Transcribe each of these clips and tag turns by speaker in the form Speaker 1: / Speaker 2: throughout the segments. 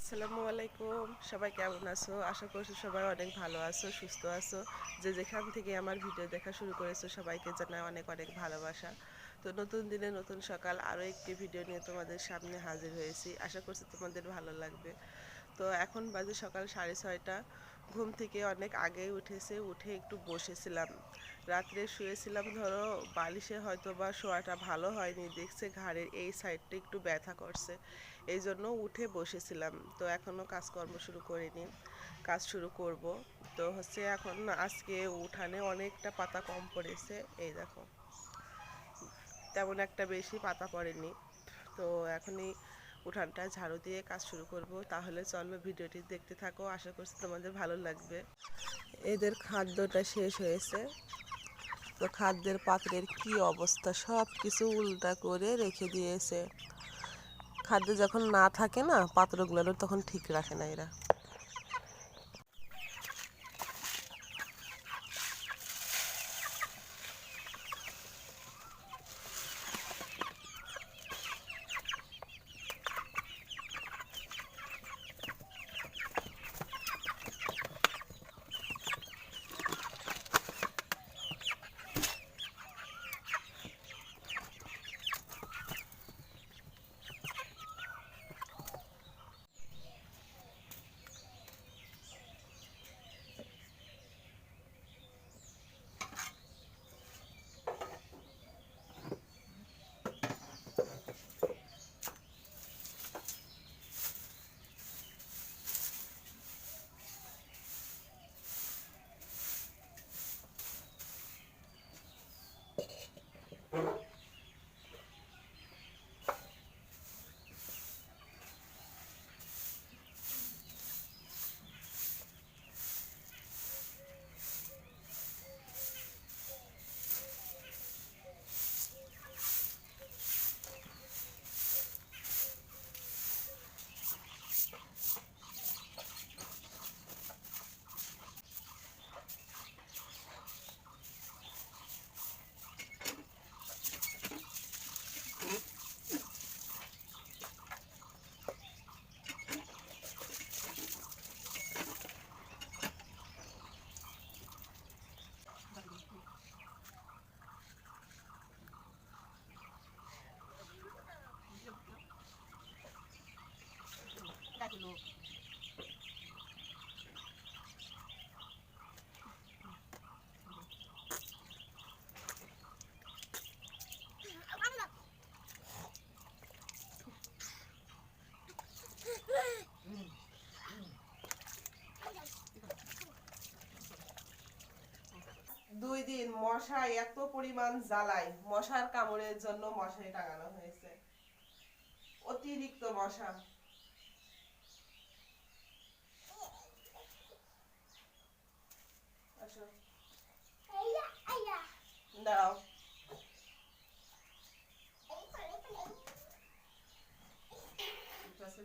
Speaker 1: আসসালামু আলাইকুম। সবাই কেমন আছো? আশা করছি সবাই অনেক ভালো আছো, সুস্থ আছো। যে যেখান থেকে আমার ভিডিও দেখা শুরু করেছো সবাইকে জানাই অনেক অনেক ভালোবাসা। তো নতুন দিনে নতুন সকাল আরও একটি ভিডিও নিয়ে তোমাদের সামনে হাজির হয়েছি। আশা করছি তোমাদের ভালো লাগবে। তো এখন বাজে সকাল 6:30। ঘুম থেকে অনেক আগেই উঠে একটু বসেছিলাম। রাত্রে শুয়েছিলাম ধরো বালিশে হয়তো বা শোয়াটা ভালো হয়নি, দেখছে ঘাড়ের এই সাইডটা একটু ব্যথা করছে, এই জন্য উঠে বসেছিলাম। তো এখনও কাজকর্ম শুরু করিনি, কাজ শুরু করব। তো এখন আজকে উঠানে অনেকটা পাতা কম পড়েছে, এই দেখো তেমন একটা বেশি পাতা পড়েনি। তো এখনই উঠানটা ঝাড়ু দিয়ে কাজ শুরু করব। তাহলে চলো ভিডিওটি দেখতে থাকো, আশা করছি তোমাদের ভালো লাগবে। এদের খাদ্যটা শেষ হয়েছে, তো খাদ্যের পাত্রের কি অবস্থা, সব কিছু উল্টা করে রেখে দিয়েছে। খাদ্য যখন না থাকে না পাত্রগুলো তখন ঠিক রাখে না এরা। দুই দিন মশা এত পরিমাণ জ্বালায়, মশার কামড়ের জন্য মশারি টাঙানো হয়েছে, অতিরিক্ত মশা। আসো, দাও।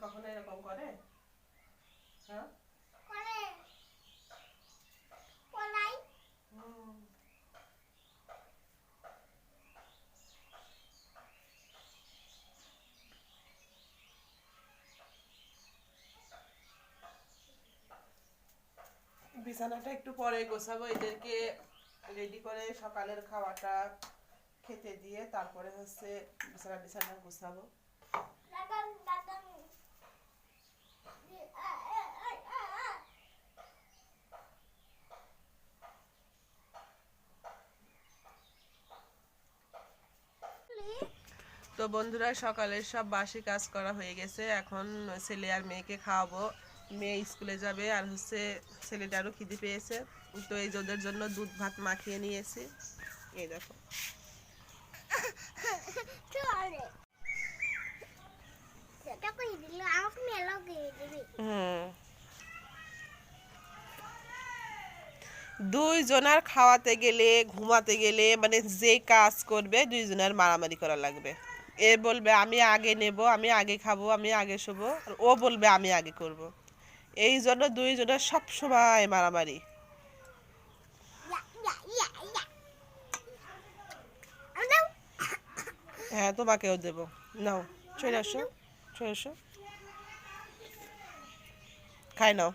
Speaker 1: কখনো এরকম করে? হ্যাঁ, হুম। বিছানাটা একটু পরে গোছাবো, এদেরকে রেডি করে সকালের খাওয়াটা খেতে দিয়ে তারপরে বিছানা বিছানা গোছাবো। তো বন্ধুরা, সকালের সব বাসি কাজ করা হয়ে গেছে। এখন ছেলে আর মেয়েকে খাওয়াবো। মেয়ে স্কুলে যাবে, আর ছেলেটারও খিদে পেয়েছে। তো এই ওদের জন্য দুধ ভাত মাখিয়ে নিয়েছি, এই দেখো। হুম, দুইজনার খাওয়াতে গেলে ঘুমাতে গেলে মানে যে কাজ করবে দুইজনের মারামারি করা লাগবে। এ বলবে আমি আগে নেব, আমি আগে খাবো, আমি আগে শোবো, আর ও বলবে আমি আগে করব। এই জন্য দুইজনের সব সময় মারামারি। হ্যাঁ, তোমাকেও দেবো। নাও, চলে আসো, চলে আসো। খাই নাও,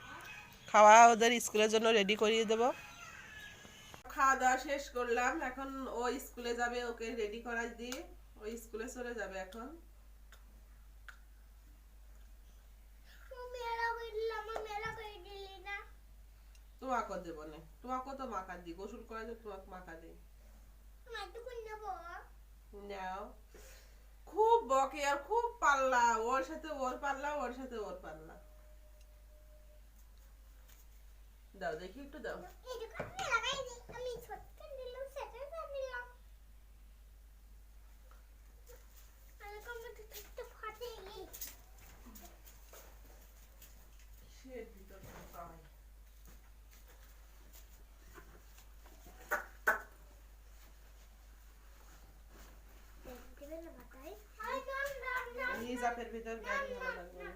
Speaker 1: খাওয়া ওদের স্কুলের জন্য রেডি করিয়ে দেবো। খাওয়া দাওয়া শেষ করলাম, এখন ও স্কুলে যাবে, ওকে রেডি করাই দিয়ে ও স্কুলে চলে যাবে এখন। তোমাকে দেবো না, তোমাকে তো মাকা দি, গোসল করা যে তোমাকে মাকা দিই। নাও, খুব বকে আর খুব পাল্লা, ওর সাথে ওর পাল্লা, ওর সাথে ওর পাল্লা। দাও দেখি একটু দাও। জাপের ভিতর গাড়ি ভালো লাগবে না।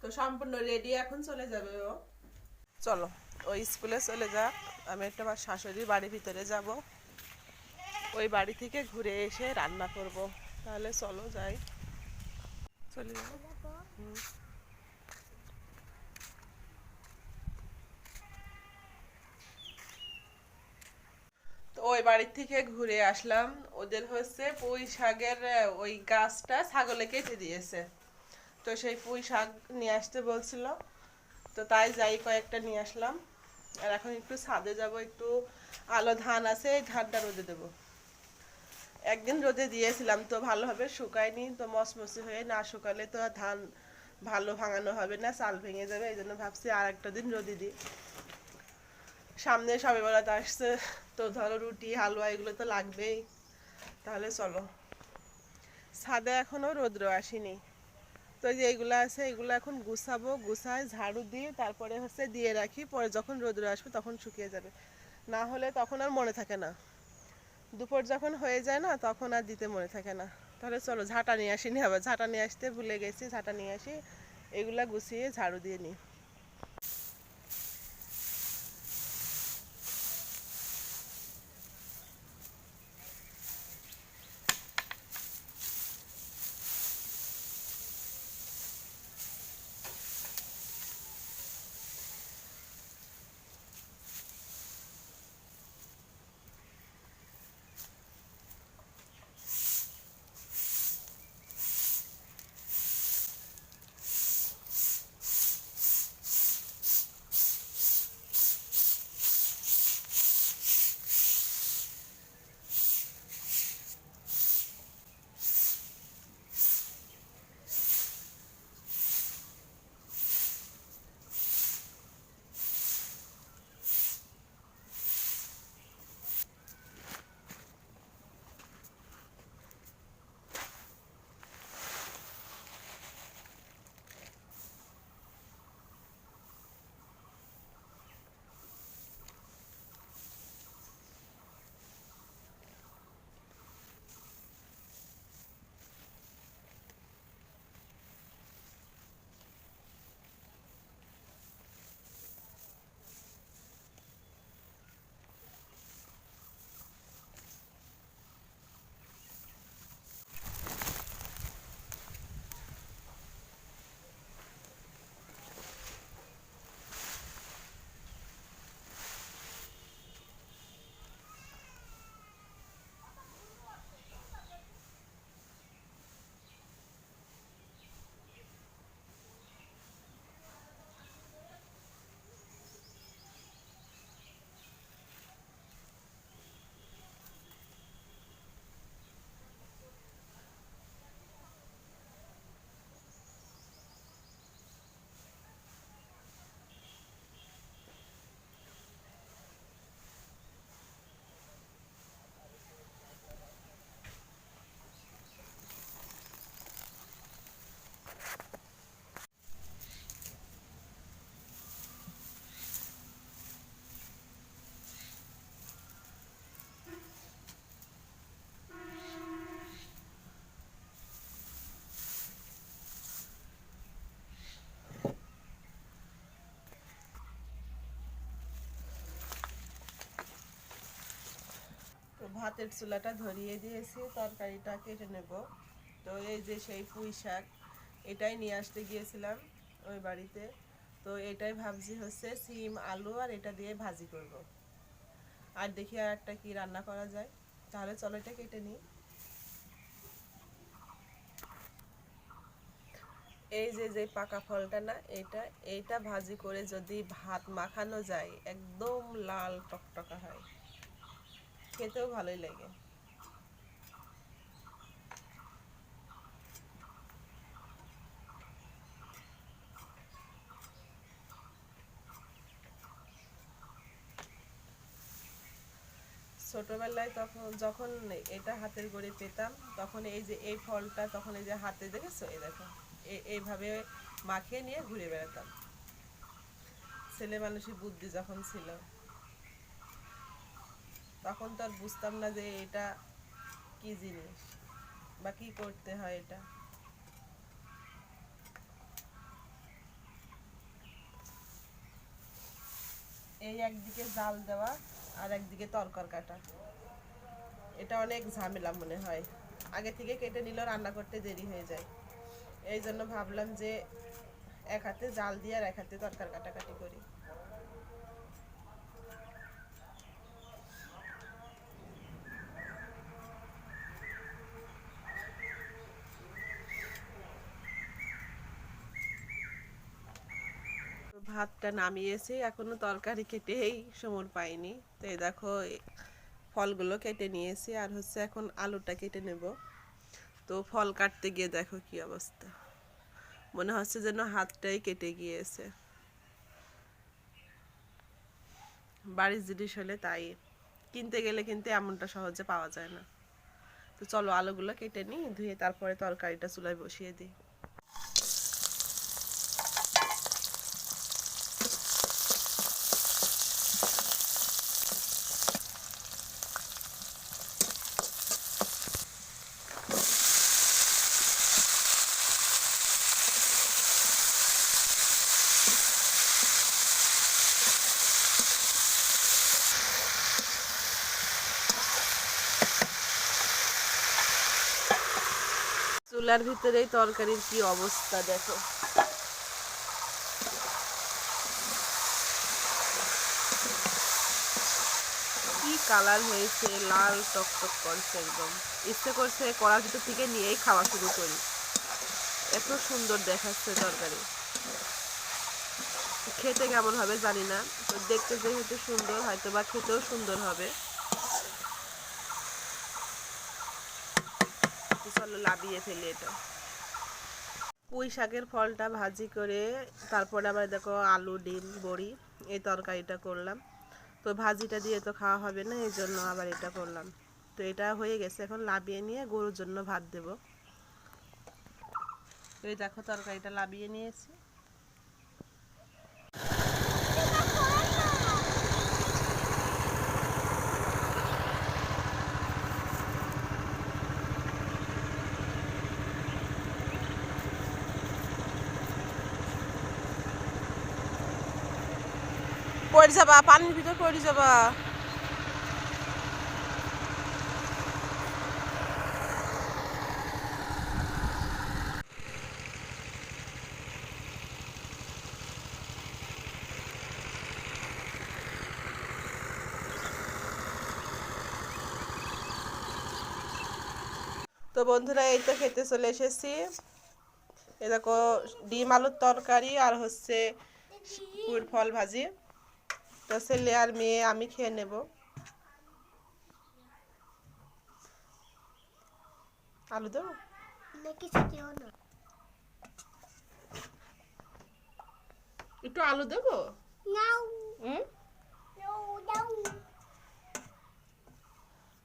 Speaker 1: তো সম্পূর্ণ রেডি, এখন চলে যাবে ও। চলো ওই স্কুলে চলে যাক, আমি একটা আমার শাশুড়ির বাড়ির ভিতরে যাব, ওই বাড়ি থেকে ঘুরে এসে রান্না করব। তাহলে চলো যাই, চলে যাবো। তো ওই বাড়ির থেকে ঘুরে আসলাম, ওদের হচ্ছে পুঁই শাকের ওই গাছটা ছাগলে কেটে দিয়েছে, তো সেই পুঁই শাক নিয়ে আসতে বলছিল, তো তাই যাই কয়েকটা নিয়ে আসলাম। আর এখন একটু ছাদে যাব, একটু আলো ধান আছে, এই ধানটা রোদে দেবো। একদিন রোদে দিয়েছিলাম তো ভালোভাবে শুকায়নি, তো মচমচে হয়ে না শুকালে তো আর ধান ভালো ভাঙানো হবে না, চাল ভেঙে যাবে, এই জন্য ভাবছি আর একটা দিন রোদে দিই। সামনে সবে বেলাতে আসছে, তো ধরো রুটি হালুয়া এগুলো তো লাগবেই। তাহলে চলো, ছাদে এখনো রৌদ্র আসেনি, তো যে এইগুলো আছে এগুলো এখন গুছাবো, গুছায় ঝাড়ু দিয়ে তারপরে হচ্ছে দিয়ে রাখি, পরে যখন রৌদ্র আসবে তখন শুকিয়ে যাবে, না হলে তখন আর মনে থাকে না, দুপুর যখন হয়ে যায় না তখন আর দিতে মনে থাকে না। তাহলে চলো ঝাঁটা নিয়ে আসিনি, আবার ঝাঁটা নিয়ে আসতে ভুলে গেছি, ঝাঁটা নিয়ে আসি, এগুলা গুছিয়ে ঝাড়ু দিয়ে নিই। ভাতের চুলাটা ধরিয়ে দিয়েছি, তরকারিটা কেটে নেব। তো এই যে সেই পুঁই শাক, এটাই নিয়ে আসতে গিয়েছিলাম ওই বাড়িতে। তো এটাই ভাবছি হচ্ছে সিম আলু আর এটা দিয়ে ভাজি করব। আর দেখি আর একটা কি রান্না করা যায়। তাহলে চলো এটা কেটে নিই। এই যে যে পাকা ফলটা না, এইটা ভাজি করে যদি ভাত মাখানো যায় একদম লাল টকটকা হয়, খেতেও ভালোই লাগে। ছোটবেলায় তখন যখন এটা হাতের গড়ে পেতাম, তখন এই যে এই ফলটা তখন এই যে হাতে দেখেছো, এই দেখো এইভাবে মাখিয়ে নিয়ে ঘুরে বেড়াতাম, ছেলে মানুষের বুদ্ধি যখন ছিল। তখন তো আর বুঝতাম না যে এটা কি জিনিস বা কি করতে হয় এটা। এই একদিকে জাল দেওয়া আর একদিকে তরকার কাটা, এটা অনেক ঝামেলা মনে হয়। আগে থেকে কেটে নিলেও রান্না করতে দেরি হয়ে যায়। এই জন্য ভাবলাম যে এক হাতে জাল দিয়ে আর এক হাতে তরকার কাটাকাটি করি। ভাতটা নামিয়েছি, এখনো তরকারি কেটেই সময় পাইনি। তো এই দেখো ফলগুলো কেটে নিয়েছি, আর হচ্ছে এখন আলুটা কেটে নেব। তো ফল কাটতে গিয়ে দেখো কি অবস্থা, মনে হচ্ছে যেন হাতটাই কেটে গিয়েছে। বাড়ির জিনিস হলে তাই, কিনতে গেলে কিন্তু এমনটা সহজে পাওয়া যায় না। তো চলো আলুগুলো কেটে নিই, ধুয়ে তারপরে তরকারিটা চুলায় বসিয়ে দিই। চুলার ভিতরেই তরকারির কি অবস্থা দেখো, কি কালার হয়েছে, লাল টকটক করছে একদম। ইচ্ছে করছে কড়ার ভিতর থেকে নিয়েই খাওয়া শুরু করি, এত সুন্দর দেখাচ্ছে তরকারি। খেতে কেমন হবে জানি না, তো দেখতে যেহেতু সুন্দর হয়তো বা খেতেও সুন্দর হবে। চলো লাবিয়ে ফেলি এটা। পুঁই শাকের ফলটা ভাজি করে তারপরে আবার দেখো আলু ডিম বড়ি এই তরকারিটা করলাম। তো ভাজিটা দিয়ে তো খাওয়া হবে না, এই জন্য আবার এটা করলাম। তো এটা হয়ে গেছে, এখন লাবিয়ে নিয়ে গরুর জন্য ভাত দেব। এই দেখো তরকারিটা লাবিয়ে নিয়েছি। পড়ে যাবা, পানির ভিতর পড়ে যাবা। তো বন্ধুরা এই তো খেতে চলে এসেছি। এ দেখো ডিম আলুর তরকারি আর হচ্ছে পুঁই ফল ভাজি। তো ছেলে আর মেয়ে আমি খেয়ে নেব। আলু দেবো একটু, আলু দেবো।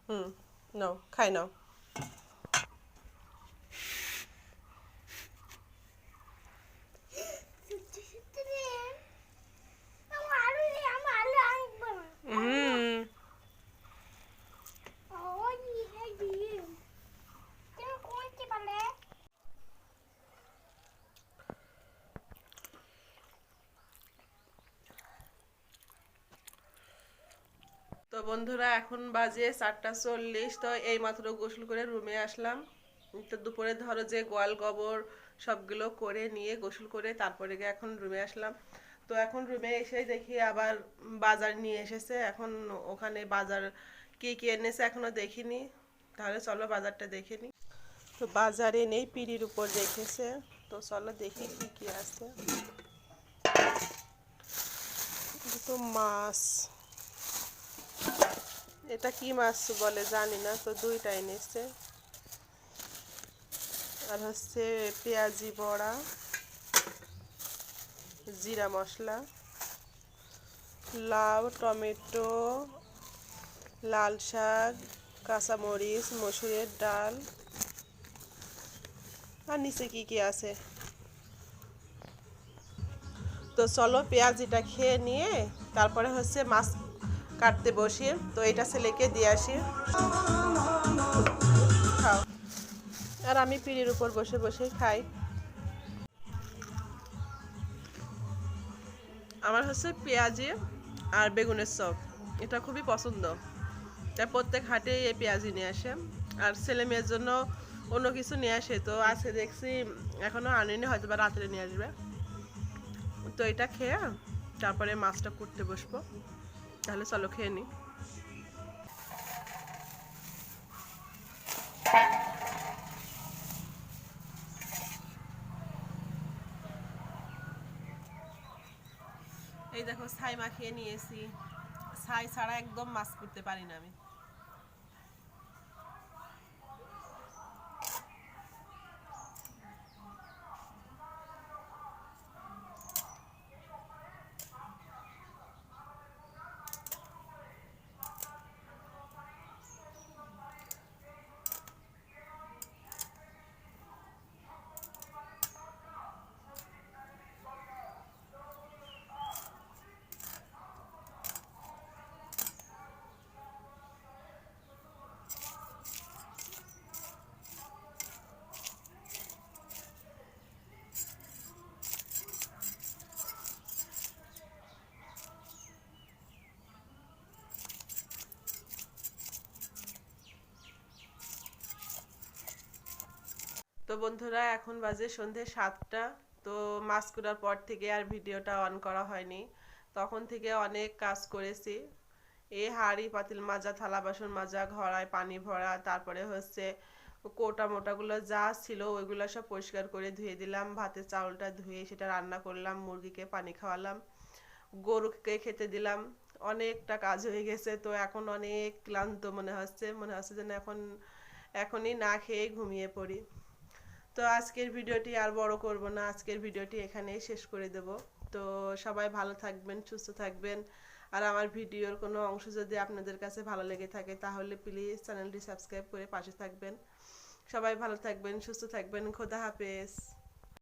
Speaker 1: হুম, নাও খাই নাও। তো তো বন্ধুরা এখন বাজে 4:40। তো এই মাত্র গোসল করে রুমে আসলাম। তো দুপুরে ধরো যে গোয়াল গোবর সবগুলো করে নিয়ে গোসল করে তারপরে গিয়ে এখন রুমে আসলাম। তো এখন রুমে এসে দেখি আবার বাজার নিয়ে এসেছে। এখন ওখানে বাজার কি কি এনেছে এখনো দেখিনি। তাহলে চলো বাজারটা দেখে নিই। তো বাজারে নেই, পিঁড়ির উপর রেখেছে। তো চলো দেখি কি কি আছে। তো মাছ, এটা কি মাছ বলে জানি না। তো দুইটা এনেছে। আর হচ্ছে পেঁয়াজি বড়া, জিরা মশলা, লাউ, টমেটো, লাল শাক, কাঁচামরিচ, মসুরের ডাল, আর নিচে কি কি আছে। তো চলো পেঁয়াজিটা খেয়ে নিয়ে তারপরে হচ্ছে মাছ কাটতে বসি। তো এটা ছেলেকে দিয়ে আসি, খাও। আর আমি পিঁড়ির উপর বসে বসে খাই। আমার হচ্ছে পেঁয়াজি আর বেগুনের চপ, এটা খুবই পছন্দ। তাই প্রত্যেক হাটে এই পেঁয়াজি নিয়ে আসে। আর ছেলে মেয়ের জন্য অন্য কিছু নিয়ে আসে। তো আজকে দেখছি এখনো আনেনি, হয়তো বা রাত্রে নিয়ে আসবে। তো এটা খেয়ে তারপরে মাছটা কুটতে বসবো। তাহলে চলো খেয়ে নিই। এই দেখো ছাই মাখিয়ে নিয়েছি। ছাই ছাড়া একদম মাছ করতে পারি না আমি। তো বন্ধুরা এখন বাজে সন্ধে 7টা। তো মাছ কুড়ার পর থেকে আর ভিডিওটা অন করা হয়নি। তখন থেকে অনেক কাজ করেছি। এই হাঁড়ি পাতিল মাজা, থালা বাসন মাজা, ঘড়ায় পানি ভরা, তারপরে হচ্ছে কোটা মোটাগুলো যা ছিল ওইগুলো সব পরিষ্কার করে ধুয়ে দিলাম। ভাতের চাউলটা ধুয়ে সেটা রান্না করলাম, মুরগিকে পানি খাওয়ালাম, গরুকে খেতে দিলাম। অনেকটা কাজ হয়ে গেছে। তো এখন অনেক ক্লান্ত মনে হচ্ছে যেন এখনই না খেয়ে ঘুমিয়ে পড়ি। তো আজকের ভিডিওটি আর বড় করব না, আজকের ভিডিওটি এখানেই শেষ করে দেব। তো সবাই ভালো থাকবেন, সুস্থ থাকবেন। আর আমার ভিডিওর কোনো অংশ যদি আপনাদের কাছে ভালো লেগে থাকে তাহলে প্লিজ চ্যানেলটি সাবস্ক্রাইব করে পাশে থাকবেন। সবাই ভালো থাকবেন, সুস্থ থাকবেন। খোদা হাফেজ।